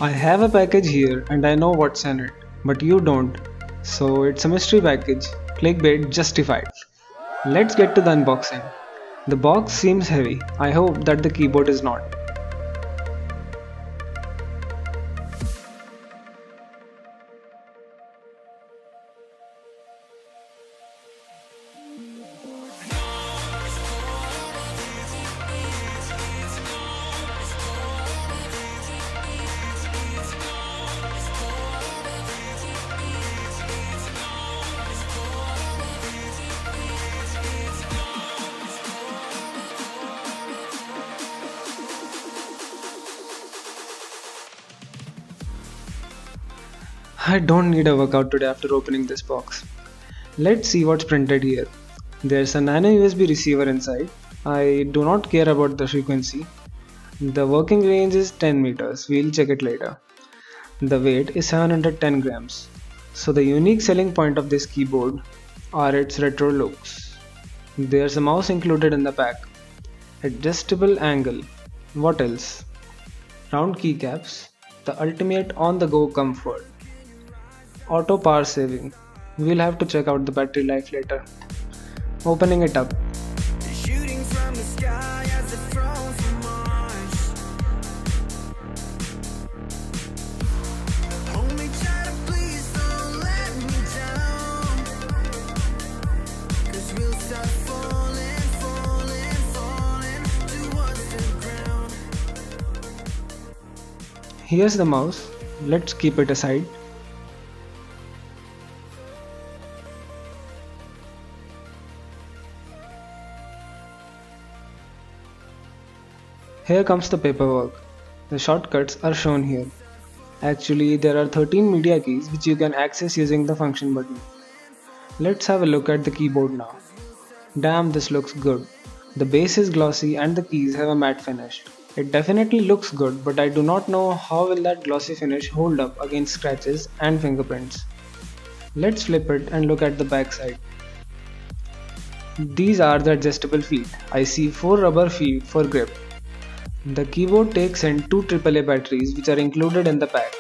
I have a package here and I know what's in it, but you don't. So it's a mystery package. Clickbait justified. Let's get to the unboxing. The box seems heavy. I hope that the keyboard is not. I don't need a workout today after opening this box. Let's see what's printed here. There's a nano USB receiver inside. I do not care about the frequency. The working range is 10 meters. We'll check it later. The weight is 710 grams. So the unique selling point of this keyboard are its retro looks. There's a mouse included in the pack. Adjustable angle. What else? Round keycaps. The ultimate on-the-go comfort. Auto power saving. We'll have to check out the battery life later. Opening it up. Shooting from the sky as if thrown from Mars. Only try to please don't let me down. 'Cause we'll start falling, falling, falling towards the ground. Here's the mouse. Let's keep it aside. Here comes the paperwork. The shortcuts are shown here. Actually, there are 13 media keys which you can access using the function button. Let's have a look at the keyboard now. Damn, this looks good. The base is glossy and the keys have a matte finish. It definitely looks good, but I do not know how will that glossy finish hold up against scratches and fingerprints. Let's flip it and look at the back side. These are the adjustable feet. I see 4 rubber feet for grip. The keyboard takes in 2 AAA batteries which are included in the pack.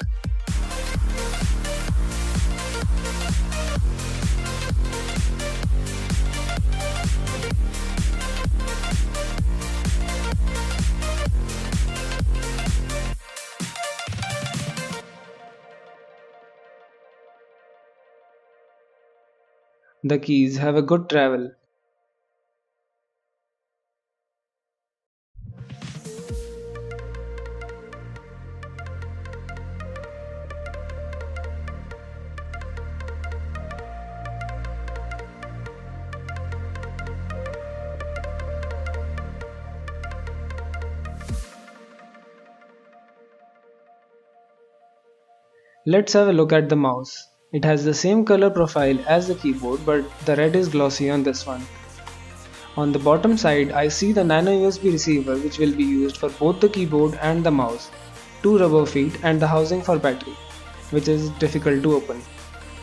The keys have a good travel. Let's have a look at the mouse. It has the same color profile as the keyboard, but the red is glossy on this one. On the bottom side, I see the nano USB receiver which will be used for both the keyboard and the mouse, 2 rubber feet and the housing for battery, which is difficult to open.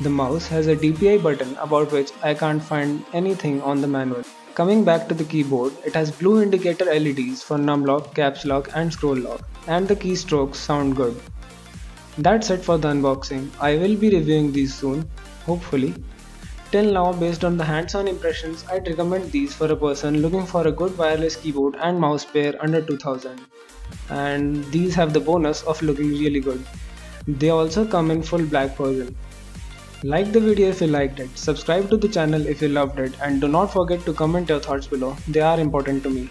The mouse has a DPI button about which I can't find anything on the manual. Coming back to the keyboard, it has blue indicator LEDs for numlock, caps lock and scroll lock, and the keystrokes sound good. That's it for the unboxing. I will be reviewing these soon, hopefully. Till now, based on the hands-on impressions, I'd recommend these for a person looking for a good wireless keyboard and mouse pair under 2000. And these have the bonus of looking really good. They also come in full black version. Like the video if you liked it, subscribe to the channel if you loved it, and do not forget to comment your thoughts below. They are important to me.